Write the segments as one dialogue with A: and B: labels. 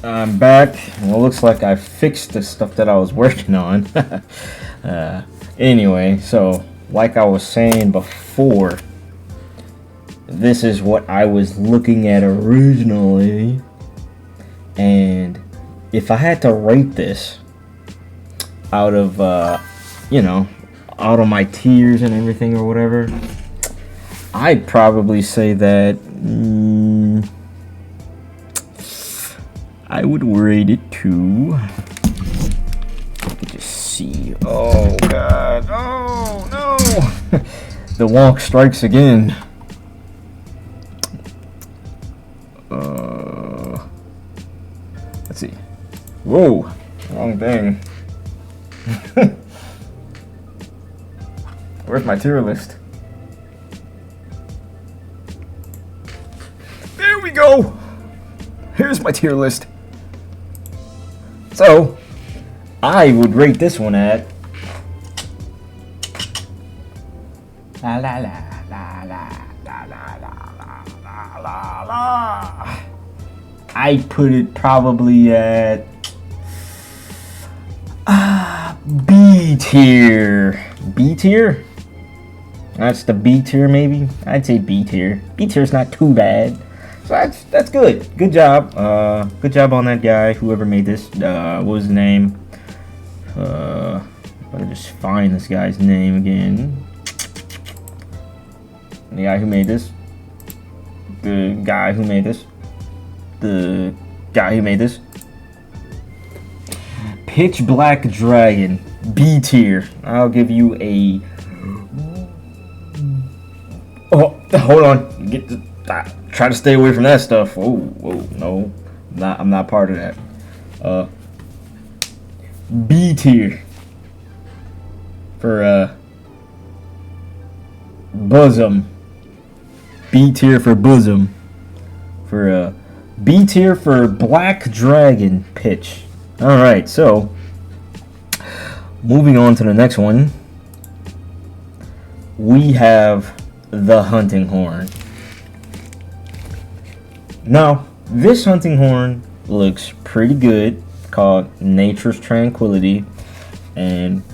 A: I'm back. Well, looks like I fixed the stuff that I was working on. Anyway, so like I was saying before, this is what I was looking at originally. And if I had to rate this out of, out of my tiers and everything or whatever, I'd probably say that I would rate it to. Let me just see. Oh God! Oh no! The Wonke strikes again. Let's see. Whoa! Wrong thing. Where's my tier list? There we go. Here's my tier list. So, I would rate this one at la la la la la la la la la la la. I'd put it probably at B tier. B tier? That's the B tier, maybe. I'd say B tier. B tier's not too bad. So that's good. Good job. Good job on that guy, whoever made this. What was his name? Let me just find this guy's name again. The guy who made this. The guy who made this. The guy who made this. Pitch Black Dragon. B tier. I'll give you a. Oh, hold on. Get the. Try to stay away from that stuff. Whoa, no, I'm not part of that. B tier for bosom. B tier for bosom. For B tier for Black Dragon pitch. All right, so moving on to the next one, we have the hunting horn. Now, this hunting horn looks pretty good, called Nature's Tranquility. And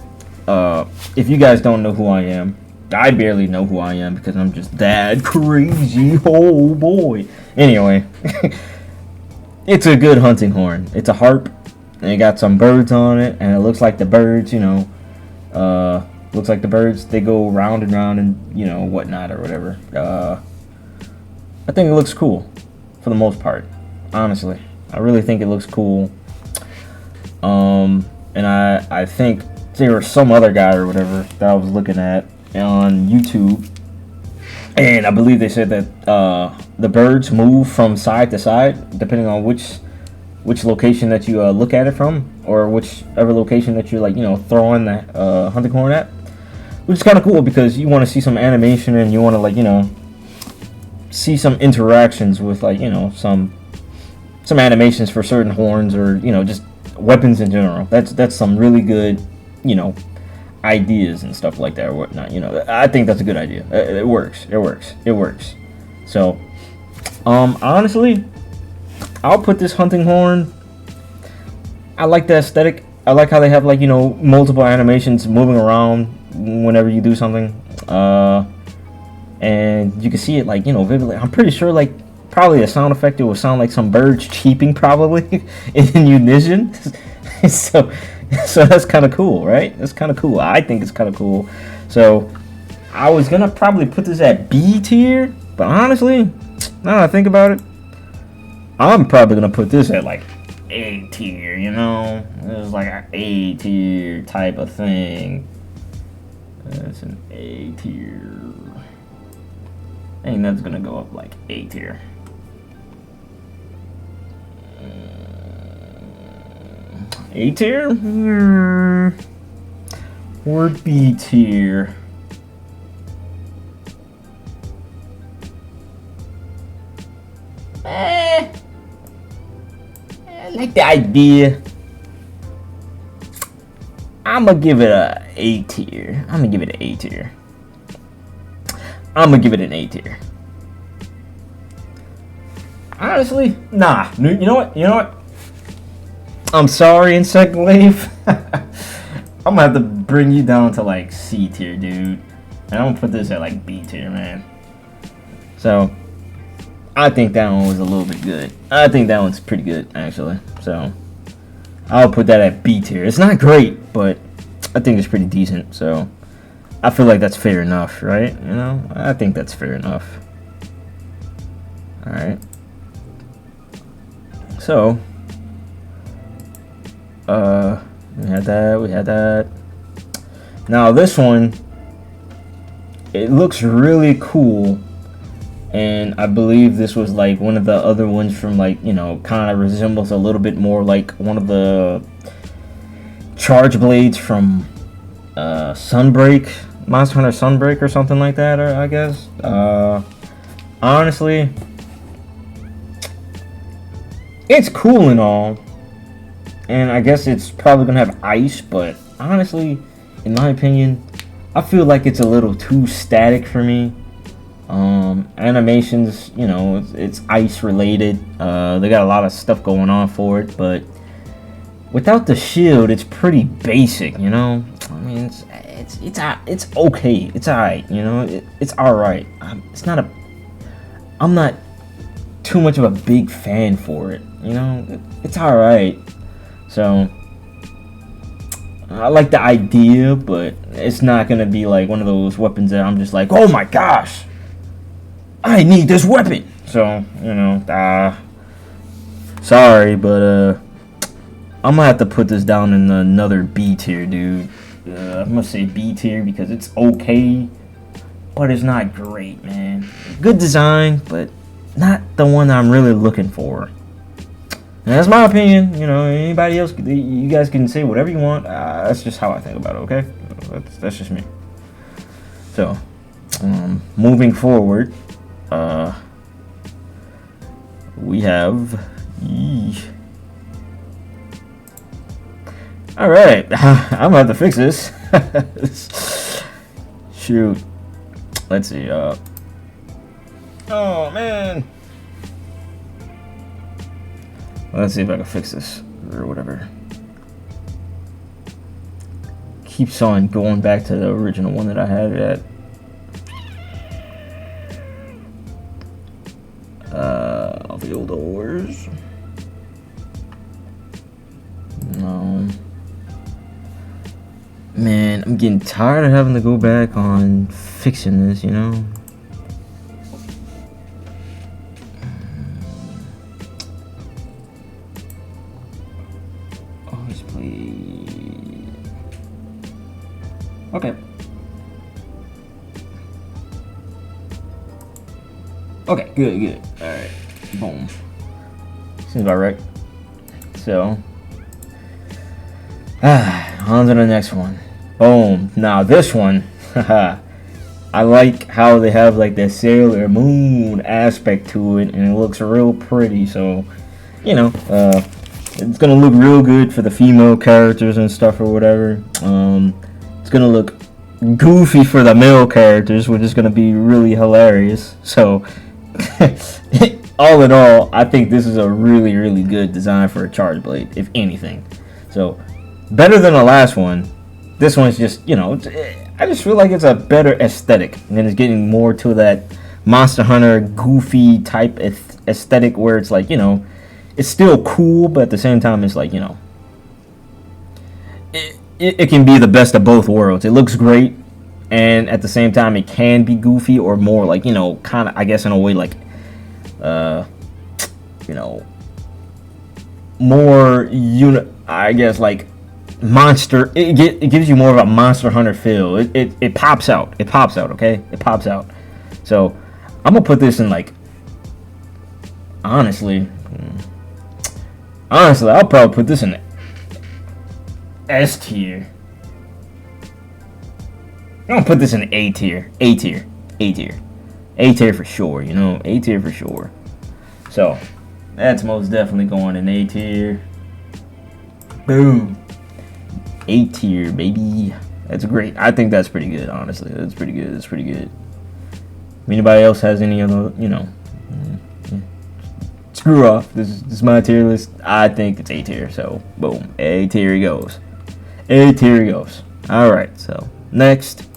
A: if you guys don't know who I am, I barely know who I am because I'm just that crazy. Oh boy. Anyway, it's a good hunting horn. It's a harp, and it got some birds on it, and it looks like the birds, looks like the birds, they go round and round and, whatnot or whatever. I think it looks cool. For the most part, honestly, I really think it looks cool. And I think there was some other guy or whatever that I was looking at on YouTube, and I believe they said that the birds move from side to side depending on which location that you look at it from, or whichever location that you're throwing the hunting horn at, which is kind of cool because you want to see some animation and you want to see some interactions with some animations for certain horns, or just weapons in general. That's some really good ideas and stuff like that or whatnot. I think that's a good idea. It works. So honestly, I'll put this hunting horn. I like the aesthetic. I like how they have multiple animations moving around whenever you do something. And you can see it vividly. I'm pretty sure probably a sound effect, it will sound like some birds cheeping probably in unison. so that's kind of cool, right? That's kind of cool. I think it's kind of cool. So I was gonna probably put this at B tier, but honestly, now that I think about it, I'm probably gonna put this at A tier. It's like an A tier type of thing. It's an A tier. I think that's gonna go up A tier. A tier? Or B tier? I like the idea. I'm gonna give it a A tier. I'm gonna give it an A tier. I'm gonna give it an A tier. Honestly, nah. You know what? I'm sorry, Insect Wave. I'm gonna have to bring you down to like C tier, dude. And I'm gonna put this at like B tier, man. So I think that one was a little bit good. I think that one's pretty good, actually. So I'll put that at B tier. It's not great, but I think it's pretty decent. So I feel like that's fair enough, right? You know, I think that's fair enough. All right. So we had that. Now this one, it looks really cool, and I believe this was like one of the other ones from like, you know, kind of resembles a little bit more like one of the charge blades from Sunbreak, Monster Hunter Sunbreak or something like that, or I guess. Honestly, it's cool and all, and I guess it's probably gonna have ice, but honestly, in my opinion, I feel like it's a little too static for me. Animations, you know, it's ice related. They got a lot of stuff going on for it, but without the shield, it's pretty basic, you know. I mean, it's okay. It's alright, you know. It's alright. I'm not too much of a big fan for it, you know. It's alright. So I like the idea, but it's not gonna be like one of those weapons that I'm just like, oh my gosh, I need this weapon. So, you know, sorry, but I'm gonna have to put this down in another B tier, dude. I'm gonna say B tier because it's okay, but it's not great, man. Good design, but not the one I'm really looking for. And that's my opinion. You know, anybody else, you guys can say whatever you want. That's just how I think about it, okay? That's just me. So, moving forward, we have... Alright, I'm about to fix this. Shoot. Let's see, oh, man. Let's see if I can fix this, or whatever. Keeps on going back to the original one that I had it at. The old doors. No. Man, I'm getting tired of having to go back on fixing this, you know? Always play. Okay. Okay, good. Alright. Boom. Seems about right. So, on to the next one. Boom. Now this one, I like how they have like the Sailor Moon aspect to it, and it looks real pretty. So, you know, it's gonna look real good for the female characters and stuff or whatever. It's gonna look goofy for the male characters, which is gonna be really hilarious. So, all in all, I think this is a really, really good design for a charge blade, if anything. So, better than the last one. This one's just, you know, I just feel like it's a better aesthetic, and it's getting more to that Monster Hunter goofy type aesthetic where it's like, you know, it's still cool, but at the same time, it's like, you know, it can be the best of both worlds. It looks great, and at the same time, it can be goofy or more like, you know, kind of, I guess, in a way, like, you know, more I guess, like, monster. It gives you more of a Monster Hunter feel. It pops out. It pops out. Okay, it pops out. So I'm gonna put this in like. Honestly, I'll probably put this in S tier. I'm gonna put this in A tier. A tier for sure. You know, A tier for sure. So that's most definitely going in A tier. Boom. A tier, baby. That's great. I think that's pretty good, honestly. That's pretty good. If anybody else has any other, you know, screw off. This is my tier list. I think it's A tier. So boom, A tier he goes. A tier he goes. All right. So next,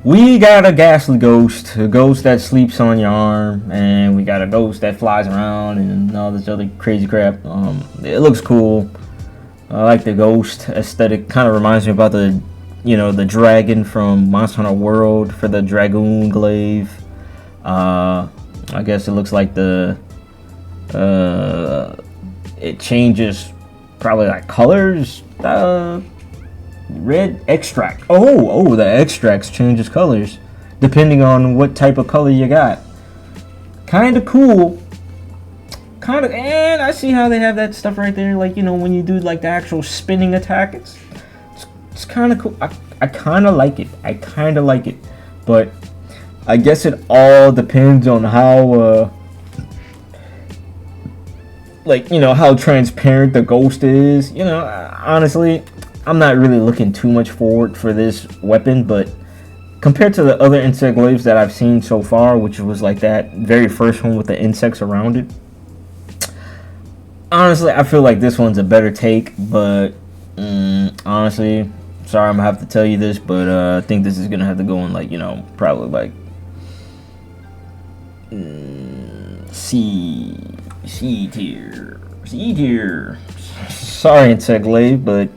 A: we got a ghastly ghost, a ghost that sleeps on your arm, and we got a ghost that flies around and all this other crazy crap. It looks cool. I like the ghost aesthetic. Kind of reminds me about the, the dragon from Monster Hunter World for the Dragoon Glaive. I guess it looks like it changes probably like colors. Red extract. Oh, the extracts changes colors depending on what type of color you got. Kind of cool. And I see how they have that stuff right there. Like, when you do like the actual spinning attack, it's kind of cool. I kind of like it. But I guess it all depends on how, how transparent the ghost is. Honestly, I'm not really looking too much forward for this weapon, but compared to the other insect glaives that I've seen so far, which was like that very first one with the insects around it, honestly, I feel like this one's a better take. But honestly, sorry, I'm gonna have to tell you this, but I think this is gonna have to go in probably like C tier. Sorry, insect glaive, but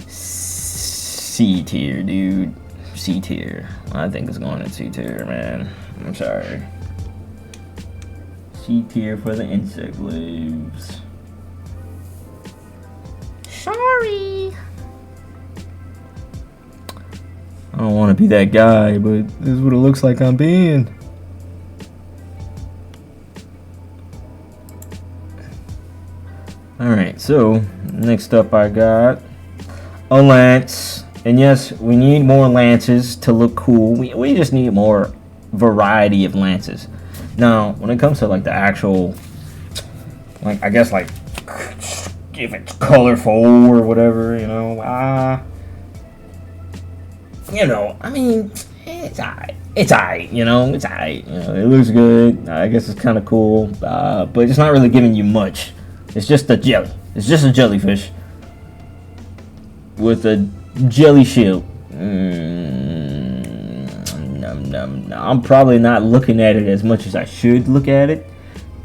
A: C tier, dude. C tier. I think it's going in C tier, man. I'm sorry. C tier for the insect glaives. Sorry. I don't want to be that guy, but this is what it looks like I'm being. Alright, so next up I got a lance. And yes, we need more lances to look cool. We just need more variety of lances. Now, when it comes to like the actual, I guess if it's colorful or whatever, I mean, it's alright. It's alright, it's alright. It looks good. I guess it's kind of cool, but it's not really giving you much. It's just a jelly. It's just a jellyfish with a jelly shield. I'm probably not looking at it as much as I should look at it.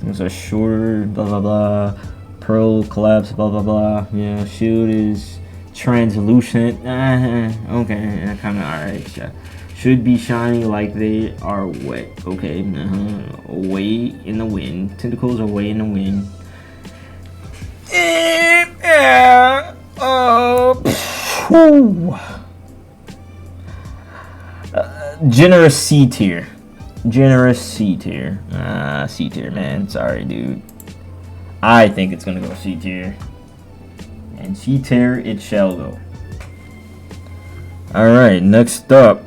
A: It's a shorter, blah blah blah. Pearl collapse, blah blah blah. Yeah, shield is translucent. Okay, kind of alright. Yeah. Should be shiny like they are wet. Okay, away in the wind. Tentacles away in the wind. Generous C tier. C tier, man. Sorry, dude. I think it's gonna go C tier. And C tier it shall go. Alright, next up.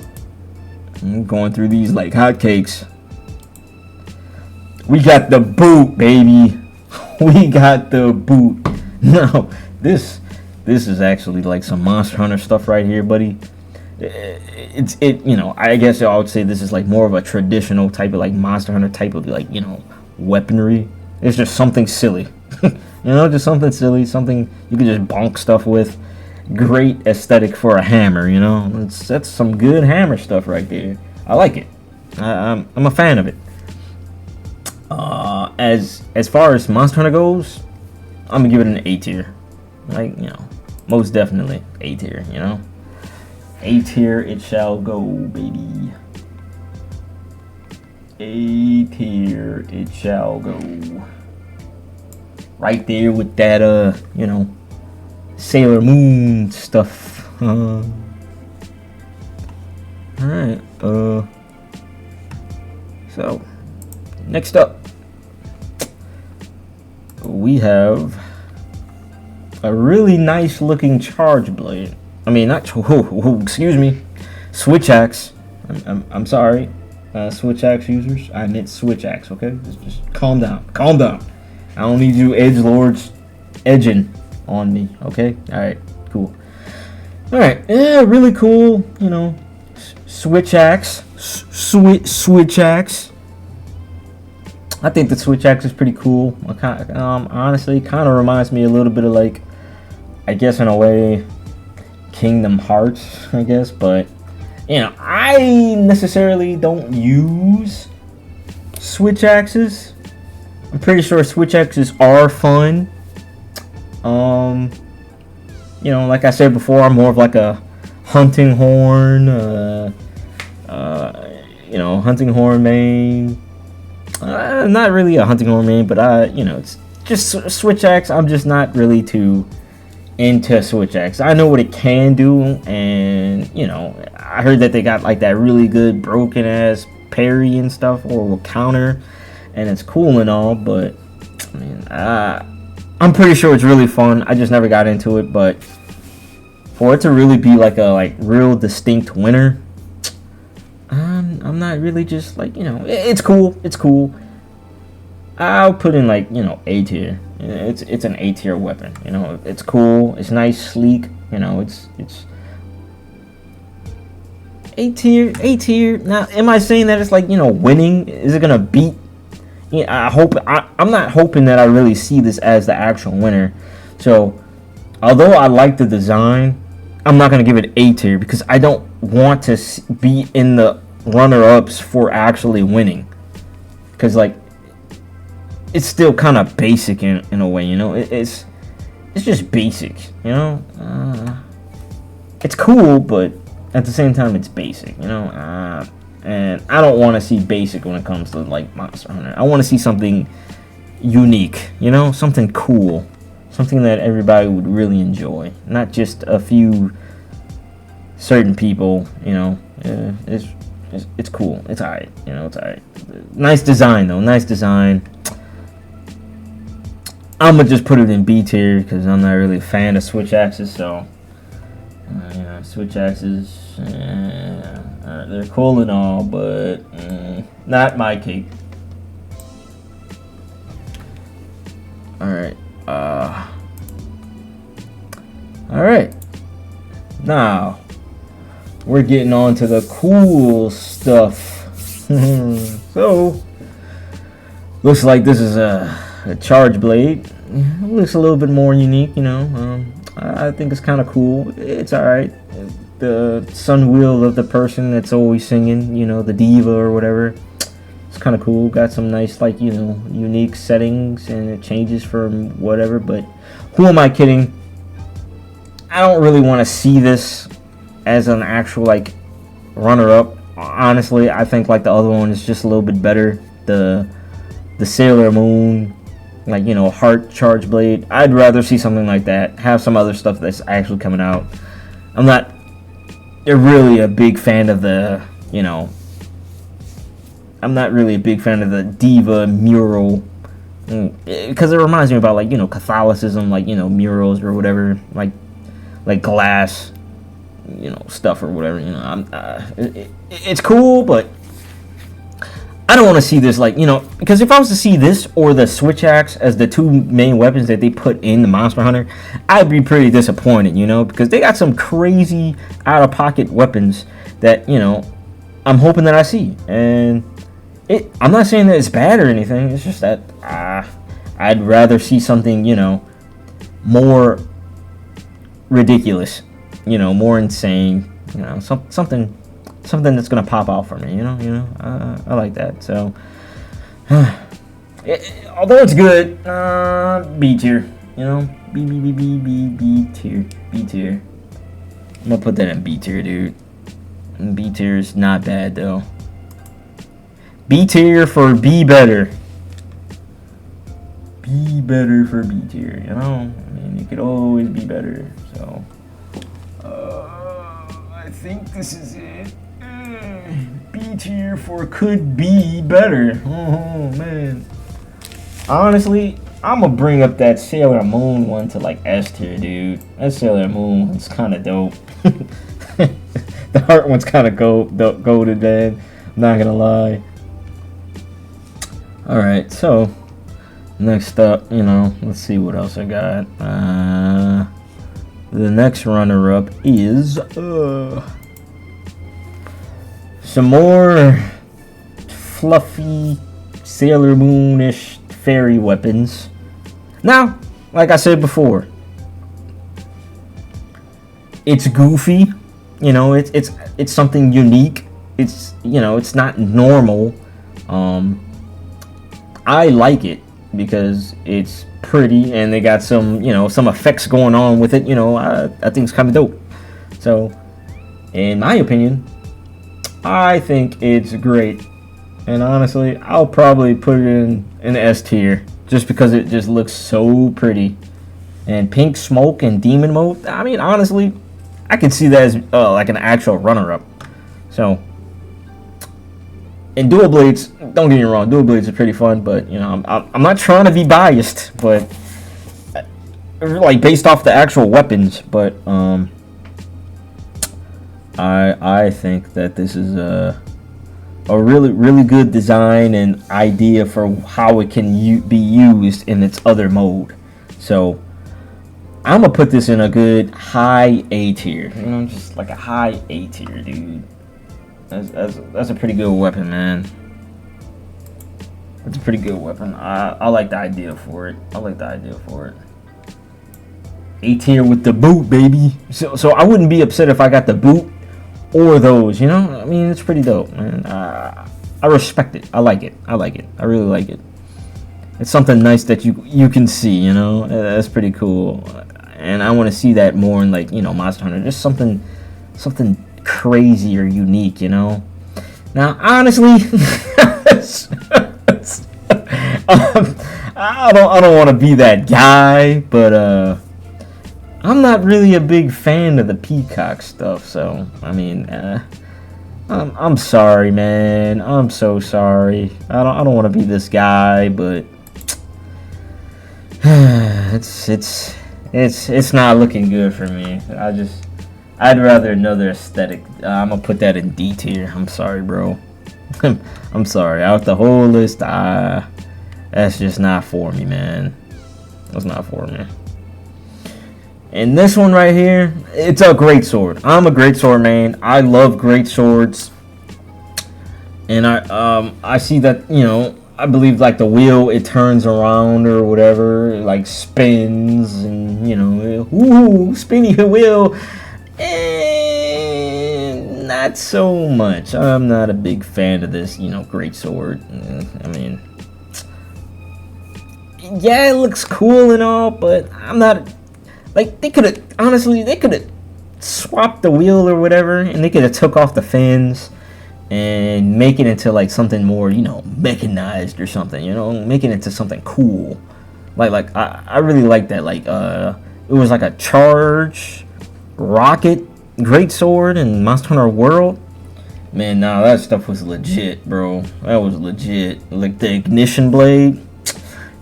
A: I'm going through these like hotcakes. We got the boot, baby. We got the boot. Now, this is actually like some Monster Hunter stuff right here, buddy. I guess I would say this is like more of a traditional type of like Monster Hunter type of like, weaponry. It's just something silly. Just something silly, something you can just bonk stuff with. Great aesthetic for a hammer, that's some good hammer stuff right there. I like it. I'm a fan of it. As far as Monster Hunter goes, I'm gonna give it an A tier. Most definitely A tier, A tier it shall go, baby. A tier it shall go. Right there with that, Sailor Moon stuff. Alright, so, next up, we have a really nice looking charge blade. I mean, not, excuse me, switch axe. I'm sorry, switch axe users. I meant switch axe, okay? Just calm down. I don't need you edgelords edging on me, okay? Alright, cool. Alright, yeah, really cool, switch axe. Switch axe. I think the switch axe is pretty cool. Honestly, kind of reminds me a little bit of, like, I guess in a way, Kingdom Hearts, I guess. But, you know, I necessarily don't use switch axes. I'm pretty sure switch axes are fun. You know, like I said before, I'm more of like a hunting horn, you know, hunting horn main. Not really a hunting horn main, but you know, it's just switch axe. I'm just not really too into switch axe. I know what it can do, and you know, I heard that they got like that really good broken ass parry and stuff, or will counter, and it's cool and all. But I mean, I'm pretty sure it's really fun. I just never got into it, but for it to really be like a real distinct winner, I'm not really just like, you know, it's cool. It's cool. I'll put in like, you know, A tier. It's an A tier weapon. You know, it's cool. It's nice, sleek. You know, it's A tier. A tier. Now, am I saying that it's like, you know, winning? Is it gonna beat? Yeah, I'm not hoping that I really see this as the actual winner. So, although I like the design, I'm not going to give it A tier because I don't want to be in the runner-ups for actually winning. Because, like, it's still kind of basic in a way, you know? It's just basic, you know? It's cool, but at the same time, it's basic, you know? And I don't want to see basic when it comes to, like, Monster Hunter. I want to see something unique, you know? Something cool. Something that everybody would really enjoy. Not just a few certain people, you know? It's cool. It's alright, you know? It's alright. Nice design, though. Nice design. I'm going to just put it in B tier because I'm not really a fan of switch axes, so... you know, switch axes... they're cool and all, but not my cake. Alright. Alright. Now, we're getting on to the cool stuff. So, looks like this is a charge blade. It looks a little bit more unique, you know. I think it's kind of cool. It's alright. The sun wheel of the person that's always singing, you know, the diva or whatever. It's kind of cool. Got some nice, like, you know, unique settings, and it changes from whatever. But who am I kidding? I don't really want to see this as an actual, like, runner-up. Honestly, I think, like, the other one is just a little bit better. The Sailor Moon, like, you know, Heart Charge Blade. I'd rather see something like that. Have some other stuff that's actually coming out. I'm not really a big fan of the, you know, I'm not really a big fan of the diva mural, because it reminds me about, like, you know, Catholicism, like, you know, murals or whatever, like glass, you know, stuff or whatever, you know. It's cool, but I don't want to see this, like, you know, because if I was to see this or the switch axe as the two main weapons that they put in the Monster Hunter, I'd be pretty disappointed, you know, because they got some crazy out-of-pocket weapons that, you know, I'm hoping that I see. And I'm not saying that it's bad or anything. It's just that I'd rather see something, you know, more ridiculous, you know, more insane, you know, something that's gonna pop out for me, you know. I like that. So, although it's good, B tier, you know, B tier. I'm gonna put that in B tier, dude. B tier is not bad though. B tier for be better. Be better for B tier, you know. I mean, it could always be better. So, I think this is it. B tier for could be better. Oh man. Honestly, I'm gonna bring up that Sailor Moon one to like S tier, dude. That Sailor Moon one's kind of dope. The Heart one's kind of goated, man. I'm not gonna lie. All right, so next up, you know, let's see what else I got. The next runner-up is some more fluffy Sailor Moon-ish fairy weapons. Now, like I said before, it's goofy. You know, it's something unique. It's, you know, it's not normal. I like it because it's pretty and they got some, you know, some effects going on with it. You know, I think it's kind of dope. So, in my opinion, I think it's great. And honestly, I'll probably put it in an S tier just because it just looks so pretty. And pink smoke and demon mode, I mean, honestly, I could see that as like an actual runner-up. So, and dual blades, don't get me wrong, dual blades are pretty fun, but you know, I'm not trying to be biased, but like based off the actual weapons, but I think that this is a really good design and idea for how it can be used in its other mode. So I'm gonna put this in a good high A tier. You know, just like a high A tier, dude. That's a pretty good weapon, man. That's a pretty good weapon. I like the idea for it. A tier with the boot, baby. So I wouldn't be upset if I got the boot or those. You know, I mean, it's pretty dope, man. I respect it. I like it. I really like it. It's something nice that you can see. You know, that's pretty cool. And I want to see that more in, like, you know, Monster Hunter. Just something crazy or unique, you know. Now, honestly, I don't want to be that guy, but I'm not really a big fan of the peacock stuff. So I mean, I'm sorry, man. I'm so sorry. I don't want to be this guy, but it's not looking good for me. I'd rather another aesthetic. I'm gonna put that in D tier. I'm sorry, bro. I'm sorry. Out the whole list, that's just not for me, man. That's not for me. And this one right here, it's a great sword. I'm a great sword man. I love great swords. And I see that, you know, I believe like the wheel, it turns around or whatever, it like spins, and you know, ooh, spinny wheel. And not so much. I'm not a big fan of this, you know, great sword. I mean, yeah, it looks cool and all, but I'm not, like, they could have swapped the wheel or whatever, and they could have took off the fins and make it into like something more, you know, mechanized or something, you know, make it into something cool. Like I really like that. Like it was like a charge rocket great sword in Monster Hunter World. Man, nah, that stuff was legit, bro. That was legit. Like the ignition blade,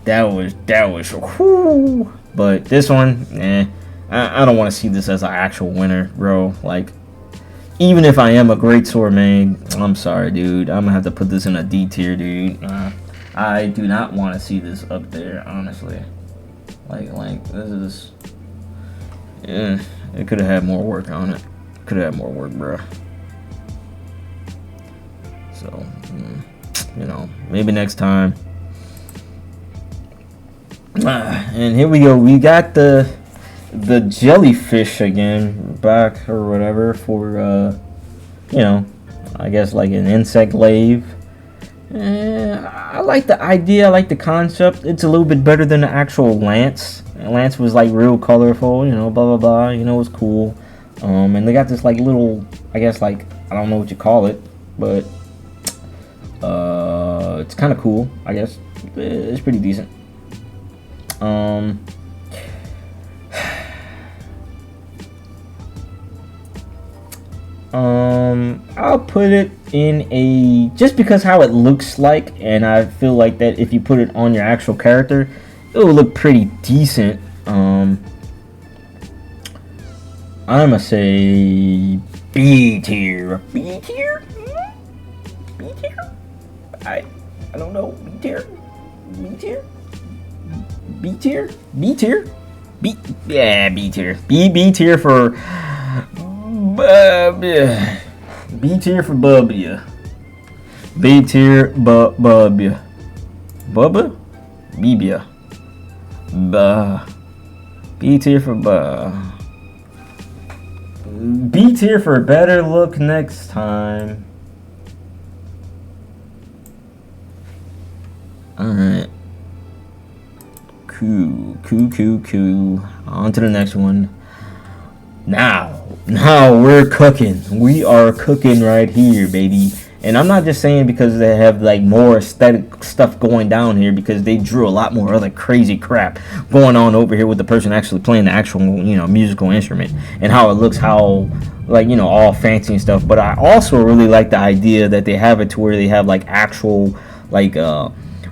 A: that was whoo. But this one, I don't want to see this as an actual winner, bro. Like, even if I am a great sword man, I'm sorry, dude. I'm gonna have to put this in a D tier, dude. I do not want to see this up there, honestly. Like this is, yeah. It could have had more work on it. Could have had more work, bro. So, you know, maybe next time. And here we go. We got the jellyfish again back or whatever for you know, I guess like an insect glaive. I like the idea. I like the concept. It's a little bit better than the actual lance. Lance was like real colorful, you know, blah blah blah. You know, it was cool. And they got this like little, I guess, like, I don't know what you call it, but it's kind of cool. I guess it's pretty decent. I'll put it in a, just because how it looks like, and I feel like that if you put it on your actual character, it will look pretty decent. I'm gonna say B tier. B tier? B tier? I don't know. B tier? B tier? B tier? B tier? Yeah, B tier. B tier for B tier for Bubia. B tier Bubia. Bubba? Bibia. Bah. B tier for bah. B tier for a better look next time. Alright. Cool. On to the next one. Now we're cooking. We are cooking right here, baby. And I'm not just saying because they have like more aesthetic stuff going down here, because they drew a lot more other crazy crap going on over here with the person actually playing the actual, musical instrument, and how it looks, how like, all fancy and stuff. But I also really like the idea that they have it to where they have like actual like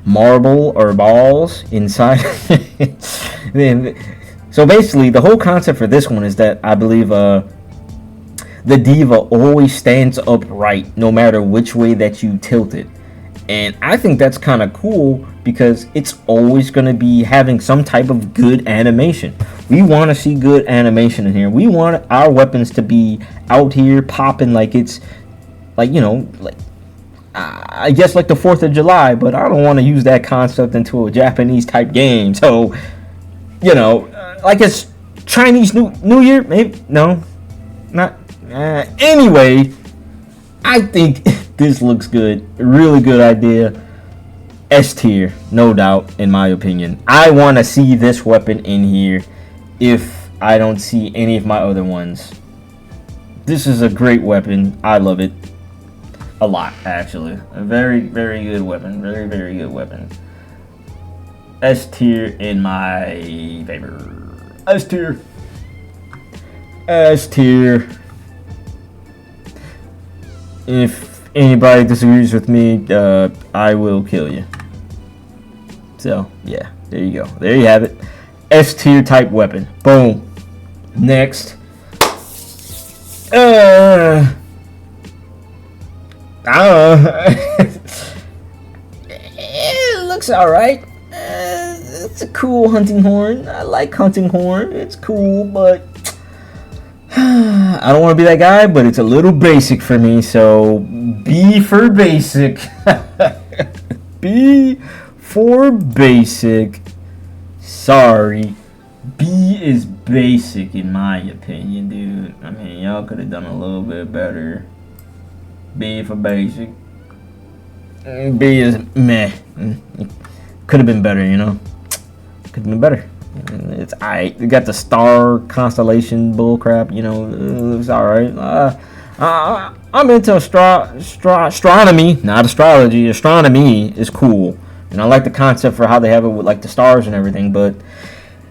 A: marble or balls inside. So basically the whole concept for this one is that I believe the diva always stands upright no matter which way that you tilt it. And I think that's kind of cool because it's always going to be having some type of good animation. We want to see good animation in here. We want our weapons to be out here popping like it's like, I guess like the 4th of July, but I don't want to use that concept into a Japanese type game. So, like it's Chinese New Year, maybe? No, not. Anyway, I think this looks good. Really good idea. S tier, no doubt, in my opinion. I want to see this weapon in here if I don't see any of my other ones. This is a great weapon. I love it a lot, actually. A very, very good weapon. Very, very good weapon. S tier in my favor. S tier. S tier. If anybody disagrees with me, I will kill you. So, yeah, there you go. There you have it. S tier type weapon. Boom. Next. I don't know. It looks alright. It's a cool hunting horn. I like hunting horn. It's cool, but I don't want to be that guy, but it's a little basic for me, so B for basic. B for basic. Sorry. B is basic in my opinion, dude. I mean, y'all could have done a little bit better. B for basic. B is meh. Could have been better, Could have been better. It's alright. They got the star constellation bullcrap, it looks alright. I'm into astronomy, not astrology. Astronomy is cool, and I like the concept for how they have it with like the stars and everything. But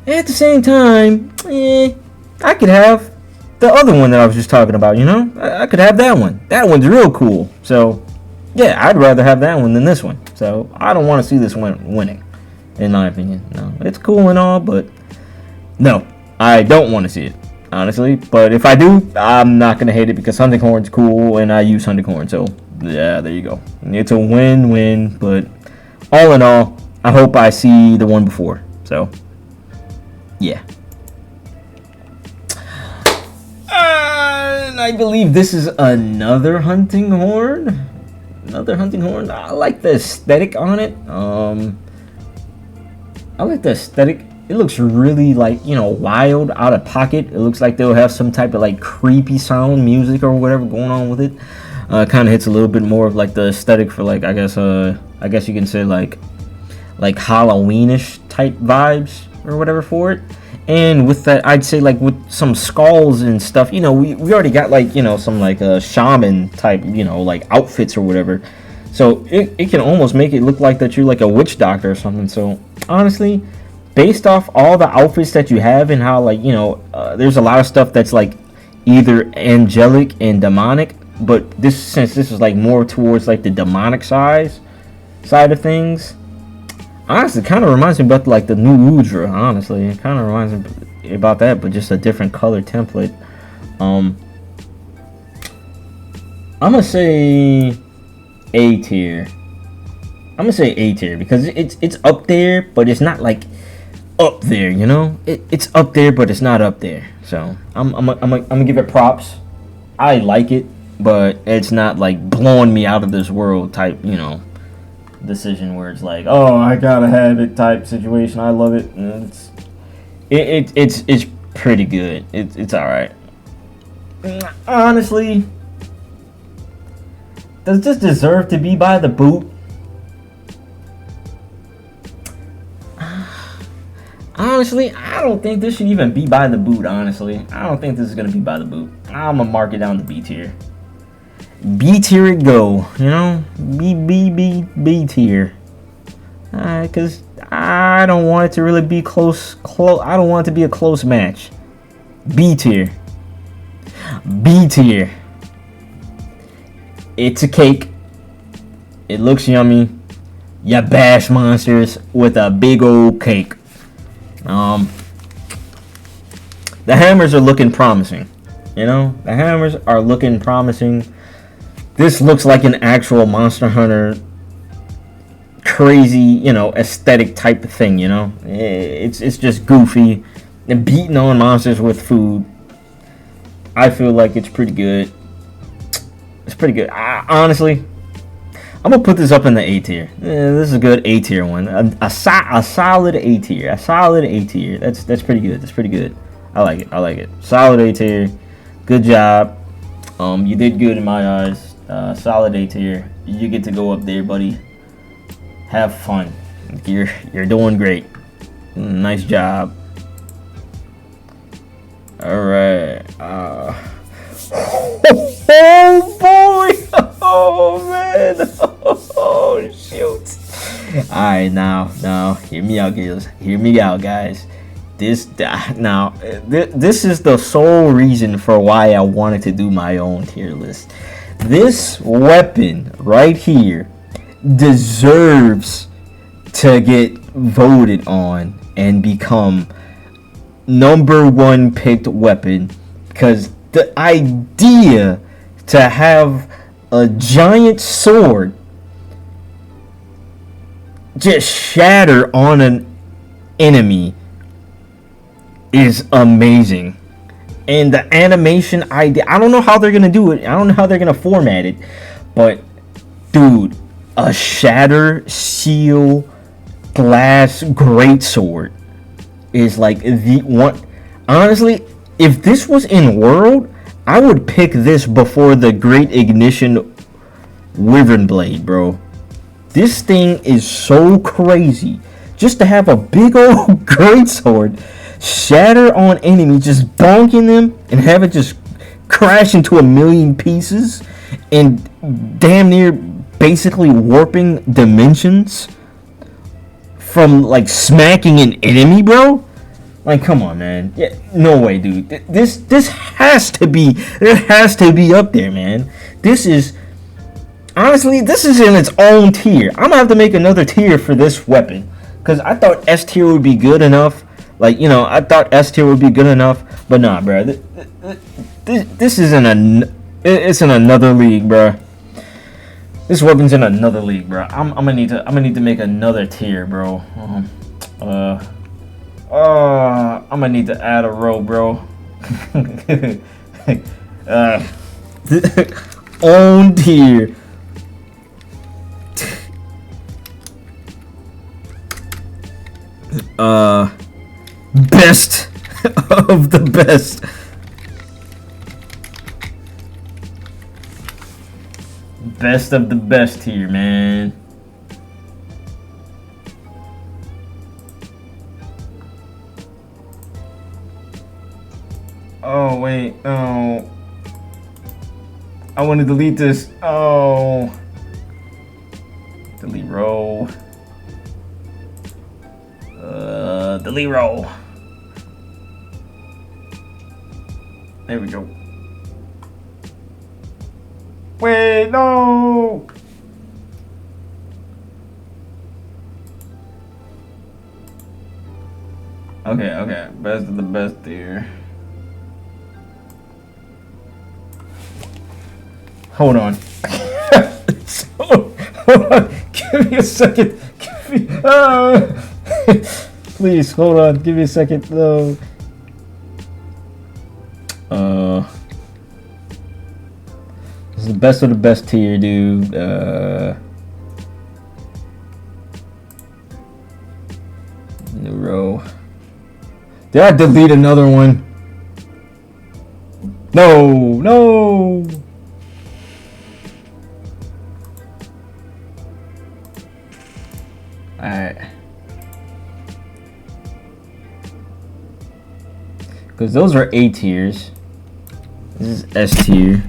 A: at the same time, I could have the other one that I was just talking about. I could have that one. That one's real cool. So yeah, I'd rather have that one than this one. So I don't want to see this one winning. In my opinion, no. It's cool and all, but no, I don't want to see it, honestly. But if I do, I'm not going to hate it because hunting horn's cool and I use hunting horn. So, yeah, there you go. It's a win-win, but all in all, I hope I see the one before. So, yeah. And I believe this is another hunting horn. I like the aesthetic on it. I like the aesthetic. It looks really like, wild, out of pocket. It looks like they'll have some type of like creepy sound music or whatever going on with it. Kind of hits a little bit more of like the aesthetic for like, I guess you can say like Halloweenish type vibes or whatever for it. And with that, I'd say like with some skulls and stuff, we already got like, some like shaman type, like outfits or whatever. So it can almost make it look like that you're like a witch doctor or something. So honestly, based off all the outfits that you have and how like, there's a lot of stuff that's like either angelic and demonic, but since this is like more towards like the demonic side of things, honestly, it kind of reminds me about like the new Udra. Honestly, it kind of reminds me about that, but just a different color template. I'm gonna say A tier. I'm gonna say A tier because it's up there, but it's not like up there. It's up there, but it's not up there. So I'm gonna give it props. I like it, but it's not like blowing me out of this world type. decision where it's like, oh, I gotta have it type situation. I love it. It's pretty good. It's all right. Honestly, does this deserve to be by the boot? Honestly, I don't think this should even be by the boot, honestly. I don't think this is going to be by the boot. I'm going to mark it down to B tier. B tier it go, you know? B tier. Because I don't want it to really be close. I don't want it to be a close match. B tier. B tier. It's a cake. It looks yummy. You bash monsters with a big old cake. The hammers are looking promising. You know, the hammers are looking promising. This looks like an actual Monster Hunter crazy, you know, aesthetic type of thing, you know. It's just goofy and beating on monsters with food. I feel like it's pretty good. It's pretty good. Honestly, I'm gonna put this up in the A tier. This is a good A tier one. A solid A tier. A solid A tier. That's pretty good. That's pretty good. I like it. I like it. Solid A tier. Good job. You did good in my eyes. Solid A tier. You get to go up there, buddy. Have fun. You're doing great. Nice job. All right. Oh boy! Oh man! Oh shoot! All right, now, hear me out, guys. Hear me out, guys. This is the sole reason for why I wanted to do my own tier list. This weapon right here deserves to get voted on and become #1 picked weapon, because the idea to have a giant sword just shatter on an enemy is amazing. And the animation idea, I don't know how they're gonna do it. I don't know how they're gonna format it, but dude, a shatter seal glass greatsword is like the one. Honestly, if this was in World, I would pick this before the Great Ignition Wyvern Blade, bro. This thing is so crazy. Just to have a big old greatsword shatter on enemies, just bonking them and have it just crash into a million pieces and damn near basically warping dimensions from like smacking an enemy, bro. Like, come on, man. Yeah, no way, dude. This has to be. It has to be up there, man. This is honestly, this is in its own tier. I'm gonna have to make another tier for this weapon, because I thought S tier would be good enough. Like, you know, I thought S tier would be good enough, but nah, bro. This is it's in another league, bro. This weapon's in another league, bro. I'm gonna need to make another tier, bro. I'm gonna need to add a row, bro. Own tier. Best of the best. Best of the best here, man. Oh wait, oh, I want to delete this. Oh, delete row. Delete row. There we go. Wait, no. Okay, best of the best here. Hold on. Hold on. Give me a second. Please, hold on. Give me a second, though. This is the best of the best tier, dude. 0. Did I delete another one? No. Alright. Because those are A tiers. This is S tier.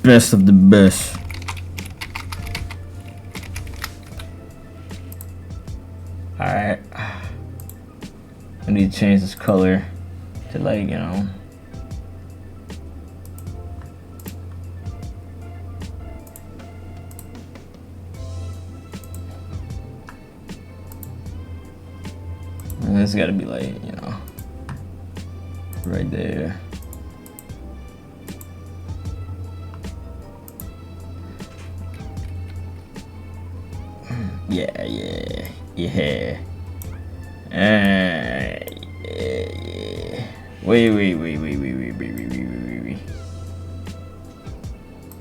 A: Best of the best. Alright. I need to change this color to, like, you know. And this gotta be, like, you know, right there. Yeah. Yeah. Wait.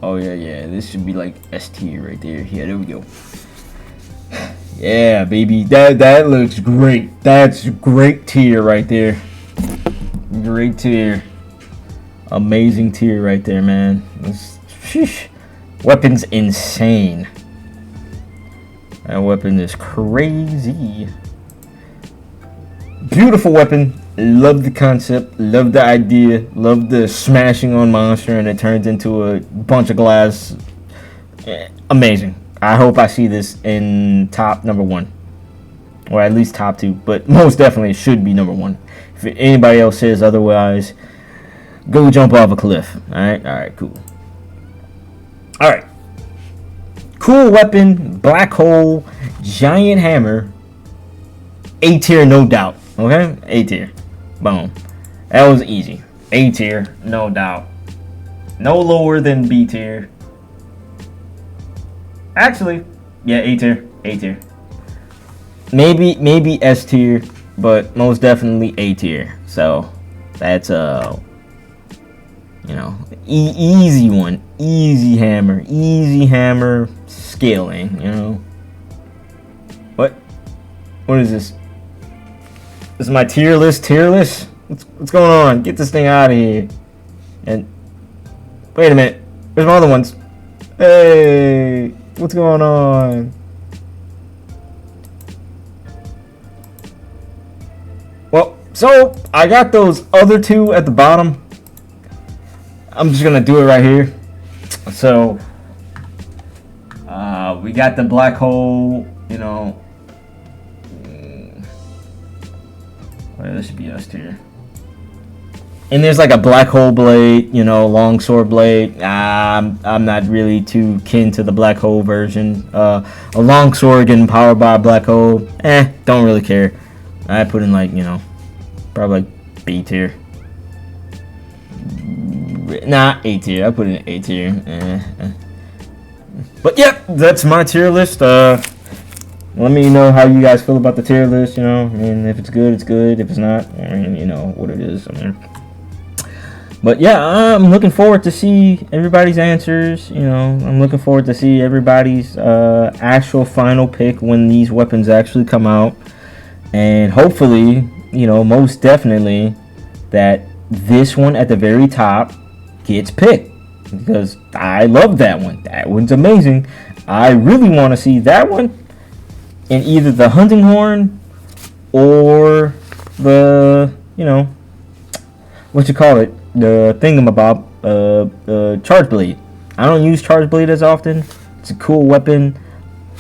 A: Oh yeah. This should be like S tier right there. Yeah, there we go. Yeah, baby. That looks great. That's great tier right there. Great tier. Amazing tier right there, man. Sheesh. Weapon's insane. That weapon is crazy. Beautiful weapon. Love the concept. Love the idea. Love the smashing on monster and it turns into a bunch of glass. Amazing. I hope I see this in top number 1. Or at least top 2. But most definitely it should be number 1. If anybody else says otherwise, go jump off a cliff. Alright, cool. Alright. Cool weapon, black hole, giant hammer. A tier, no doubt. Okay? A tier. Boom. That was easy. A tier, no doubt. No lower than B tier. Actually, yeah, A tier. Maybe S tier, but most definitely A tier. So that's you know, easy one, easy hammer scaling. You know, what is this? This is my tier list. What's going on? Get this thing out of here. And wait a minute, there's my other ones. Hey, what's going on? Well, so I got those other 2 at the bottom. I'm just gonna do it right here. So we got the black hole, you know. Well, this should be S tier. And there's like a black hole blade, you know, long sword blade. I'm not really too kin to the black hole version. A long sword getting powered by a black hole. Don't really care. I put in, like, you know, probably like B tier. Nah, A tier. I put in A tier. But yeah, that's my tier list. Let me know how you guys feel about the tier list. You know, I mean, if it's good, it's good. If it's not, I mean, you know what it is. I mean, but yeah, I'm looking forward to see everybody's answers. You know, I'm looking forward to see everybody's actual final pick when these weapons actually come out, and hopefully, you know, most definitely that this one at the very top gets picked, because I love that one. That one's amazing. I really want to see that one in either the hunting horn or the, you know, what you call it, the thingamabob, charge blade. I don't use charge blade as often. It's a cool weapon,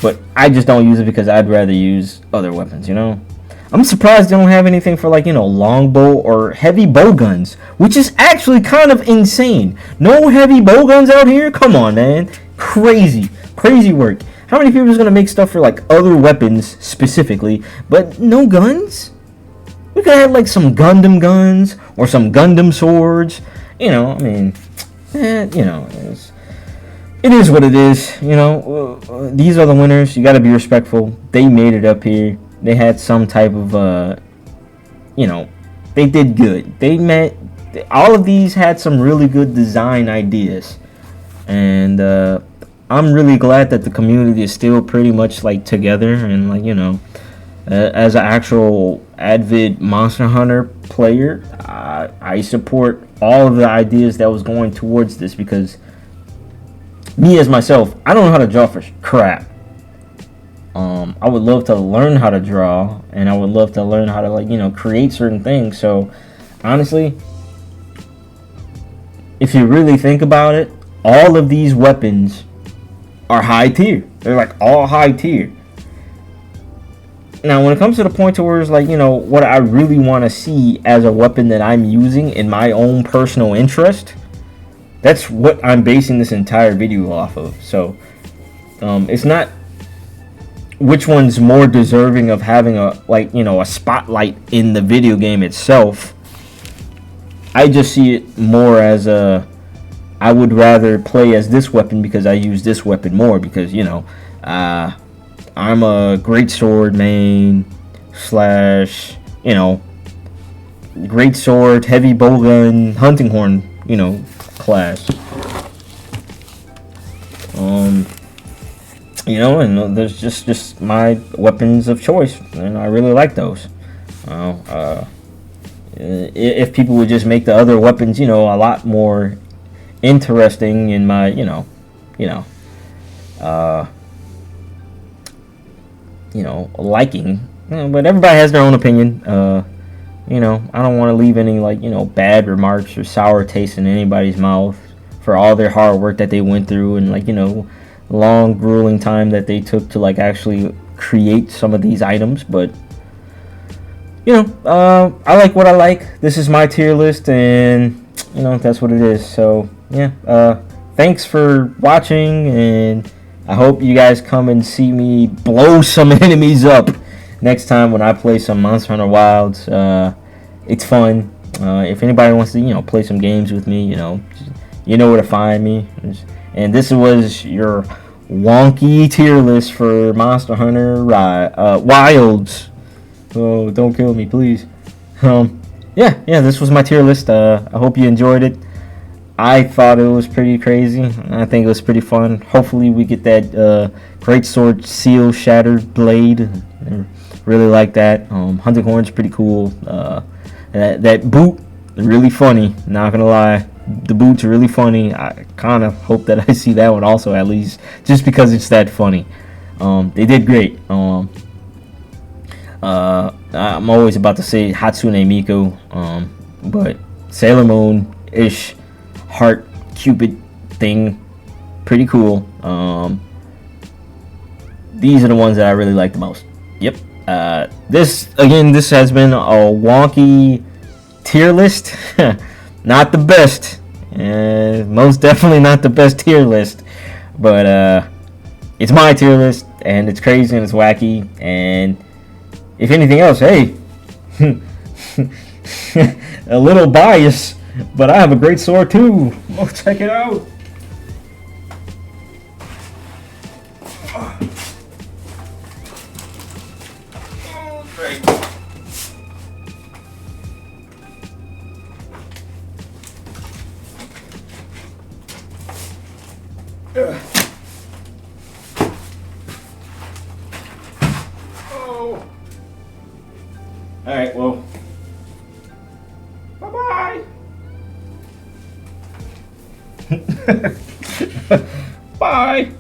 A: but I just don't use it because I'd rather use other weapons, you know. I'm surprised they don't have anything for, like, you know, longbow or heavy bow guns, which is actually kind of insane. No heavy bow guns out here? Come on, man. Crazy work. How many people is going to make stuff for, like, other weapons specifically, but no guns? We could have, like, some Gundam guns or some Gundam swords. You know, I mean, you know, it is what it is. You know, these are the winners. You got to be respectful. They made it up here. They had some type of, you know, they did good. All of these had some really good design ideas. And I'm really glad that the community is still pretty much like together, and like, you know, as an actual avid Monster Hunter player, I support all of the ideas that was going towards this, because me as myself, I don't know how to draw for crap. I would love to learn how to draw, and I would love to learn how to, like, you know, create certain things. So honestly, if you really think about it, all of these weapons are high tier. They're like all high tier. Now, when it comes to the point to where it's like, you know, what I really want to see as a weapon that I'm using in my own personal interest, that's what I'm basing this entire video off of. So it's not which one's more deserving of having a, like, you know, a spotlight in the video game itself. I just see it more as a, I would rather play as this weapon because I use this weapon more, because, you know, I'm a greatsword main slash, you know, greatsword, heavy bowgun, hunting horn, you know, class. You know, and there's just my weapons of choice, and I really like those. If people would just make the other weapons, you know, a lot more interesting in my, liking. But everybody has their own opinion. You know, I don't want to leave any, like, you know, bad remarks or sour taste in anybody's mouth for all their hard work that they went through, and, like, you know, long grueling time that they took to, like, actually create some of these items. But, you know, I like what I like. This is my tier list, and, you know, that's what it is. So yeah, thanks for watching, and I hope you guys come and see me blow some enemies up next time when I play some Monster Hunter Wilds. It's fun. If anybody wants to, you know, play some games with me, you know where to find me. And this was your wonky tier list for Monster Hunter Wilds. Oh, don't kill me, please. Yeah, this was my tier list. I hope you enjoyed it. I thought it was pretty crazy. I think it was pretty fun. Hopefully we get that greatsword seal shattered blade. I really like that. Hunting horn's pretty cool. That boot, really funny. Not gonna lie, the boots are really funny. I kind of hope that I see that one also, at least, just because it's that funny. They did great. I'm always about to say Hatsune Miku, but Sailor Moon ish heart cupid thing, pretty cool. These are the ones that I really like the most. Yep. This has been a wonky tier list. Not the best, most definitely not the best tier list, but it's my tier list, and it's crazy and it's wacky, and if anything else, hey, a little bias, but I have a great sword too. Oh, check it out. Oh, great. Oh. All right, well, bye-bye. Bye.